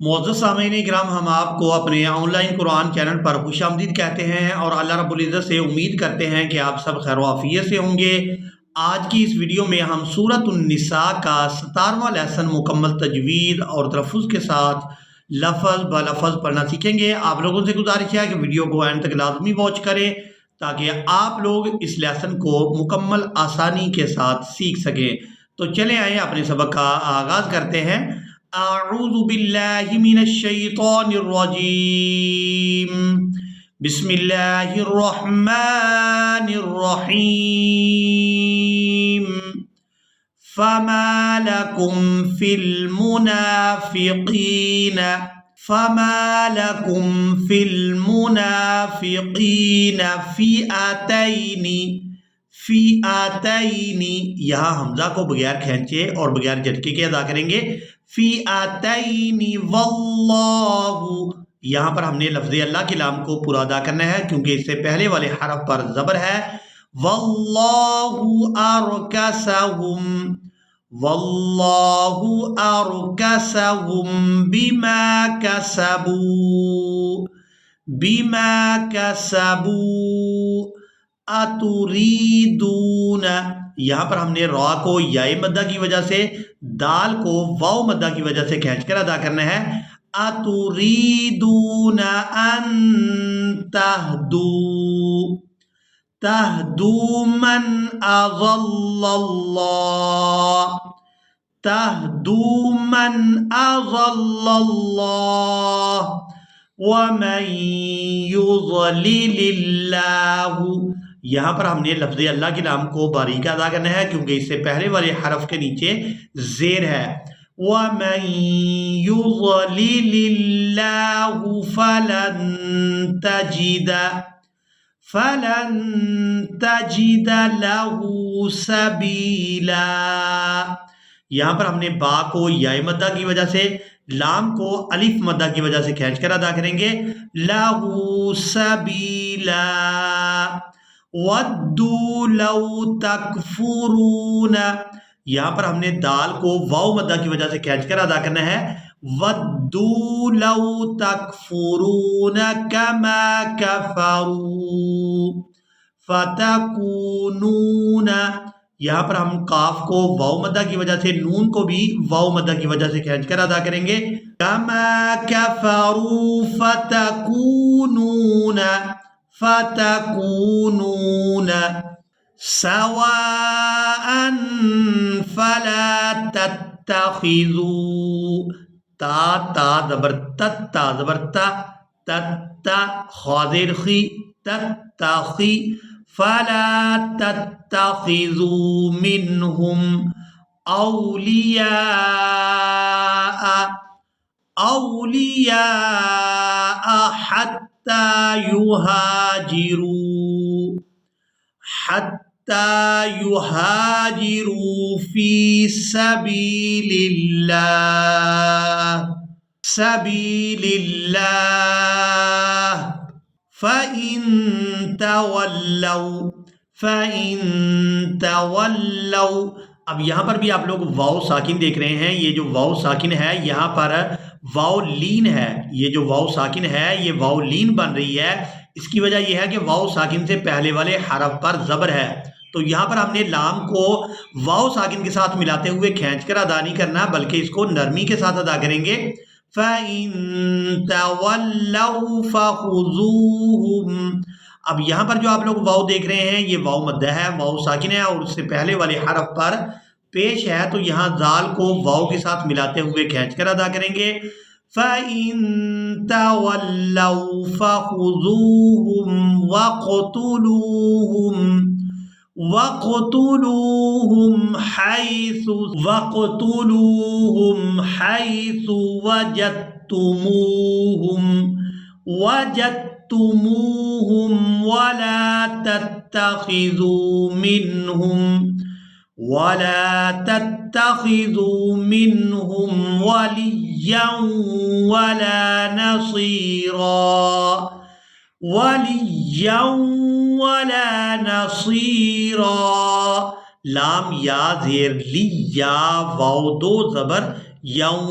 معزز سامعین کرام، ہم آپ کو اپنے آن لائن قرآن چینل پر خوش آمدید کہتے ہیں اور اللہ رب العزت سے امید کرتے ہیں کہ آپ سب خیر و عافیت سے ہوں گے۔ آج کی اس ویڈیو میں ہم سورۃ النساء کا 17واں لیسن مکمل تجوید اور تلفظ کے ساتھ لفظ بلفظ پڑھنا سیکھیں گے۔ آپ لوگوں سے گزارش ہے کہ ویڈیو کو اینڈ تک لازمی واچ کریں تاکہ آپ لوگ اس لیسن کو مکمل آسانی کے ساتھ سیکھ سکیں۔ تو چلیں آئیں اپنے سبق کا آغاز کرتے ہیں۔ اعوذ باللہ من الشیطان الرجیم، بسم اللہ الرحمن الرحیم۔ فما لکم فی المنافقین فئتین، یہاں حمزہ کو بغیر کھینچے اور بغیر جھٹکے کے ادا کریں گے۔ فئتین واللہ، یہاں پر ہم نے لفظ اللہ کی لام کو پورا ادا کرنا ہے کیونکہ اس سے پہلے والے حرف پر زبر ہے۔ واللہ ارکسہم بما کسبوا اتریدون، یہاں پر ہم نے را کو یائے مدہ کی وجہ سے، دال کو واو مدہ کی وجہ سے کھینچ کر ادا کرنا ہے۔ اتریدون ان تہدوا من اضل اللہ ومن یضلل اللہ، یہاں پر ہم نے لفظ اللہ کی لام کو باریک ادا کرنا ہے کیونکہ اس سے پہلے والے حرف کے نیچے زیر ہے۔ وَمَن يُضْلِلِ اللَّهُ فَلَن تَجِدَ لَهُ سَبِيلًا، یہاں پر ہم نے با کو یائے مدہ کی وجہ سے، لام کو الف مدہ کی وجہ سے کھینچ کر ادا کریں گے۔ لَهُ سَبِيلًا وَدُّوا لَوْ تَكْفُرُونَ، یہاں پر ہم نے دال کو واو مدہ کی وجہ سے کھینچ کر ادا کرنا ہے۔ وَدُّوا لَوْ تَكْفُرُونَ كَمَا كَفَرُوا فَتَكُونُونَ، یہاں پر ہم کاف کو واو مدہ کی وجہ سے، نون کو بھی واو مدہ کی وجہ سے کھینچ کر ادا کریں گے۔ كَمَا كَفَرُوا فَتَكُونُونَ سواء فلا تتخذوا، تا زبر تا خاضر خی تتخی، فلا تتخذوا منهم اولیاء حتى يهاجروا في سبيل الله فإن تولوا، اب یہاں پر بھی آپ لوگ واو ساکن دیکھ رہے ہیں، یہ جو واو ساکن ہے یہاں پر واو لین ہے، یہ جو واو ساکن ہے یہ واو لین بن رہی ہے۔ اس کی وجہ یہ ہے کہ واو ساکن سے پہلے والے حرف پر زبر ہے، تو یہاں پر ہم نے لام کو واو ساکن کے ساتھ ملاتے ہوئے کھینچ کر ادا نہیں کرنا بلکہ اس کو نرمی کے ساتھ ادا کریں گے۔ فَإِن تَوَلَّوْا فَخُذُوهُمْ، اب یہاں پر جو آپ لوگ واو دیکھ رہے ہیں یہ واو مدہ ہے، واو ساکن ہے اور اس سے پہلے والے حرف پر پیش ہے، تو یہاں ذال کو واو کے ساتھ ملاتے ہوئے کھینچ کر ادا کریں گے۔ فَإِن تَوَلَّوْا فَخُذُوهُمْ وَاقْتُلُوهُمْ حَيْثُ وَجَدتُّمُوهُمْ وَلَا تَتَّخِذُوا مِنْهُمْ وَلِيًّا وَلَا نَصِيرًا، لام یا زیر لی یا واو دو زبر یوں،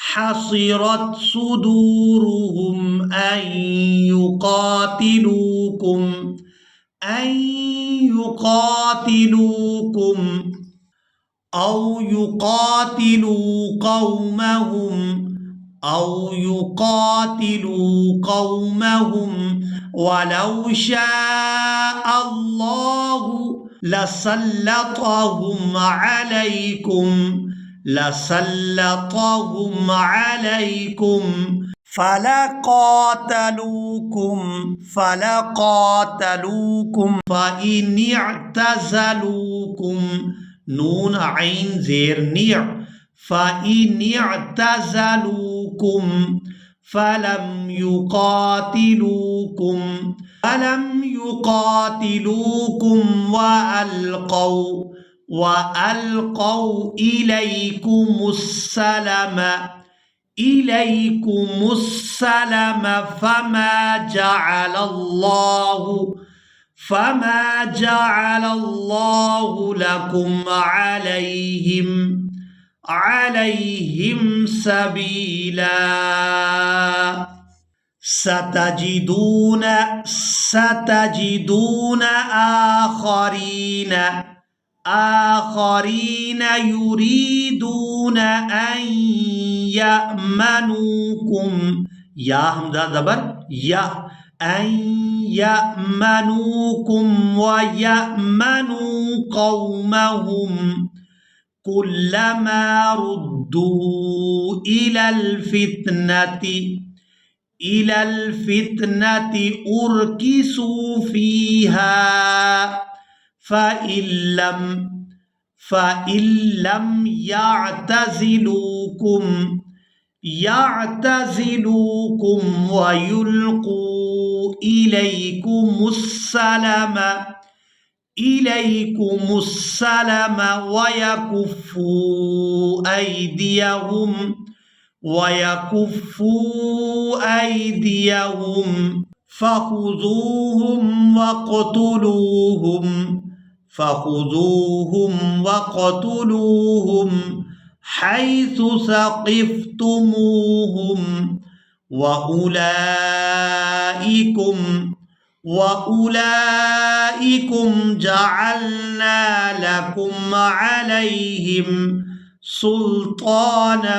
حصرت صدورهم أن يقاتلوكم أو يقاتلوا قومهم ولو شاء الله لسلطهم عليكم فلقاتلوكم فإن اعتزلوكم نون عين زير نيع فإن اعتزلوكم فلم يقاتلوكم وألقوا إليكم السلم فما جعل الله لكم عليهم سبيلا ستجدون آخرين يريدون أن يأمنوكم يا همزة زبر يا أن يأمنوكم ويأمنوا قومهم كلما ردوا إلى الفتنة أركسوا فيها فإن لم يعتزلوكم ويلقوا إليكم السلم ويكفوا أيديهم فخذوهم وقتلوهم حيث ثقفتموهم وأولئكم جعلنا لكم عليهم سلطانا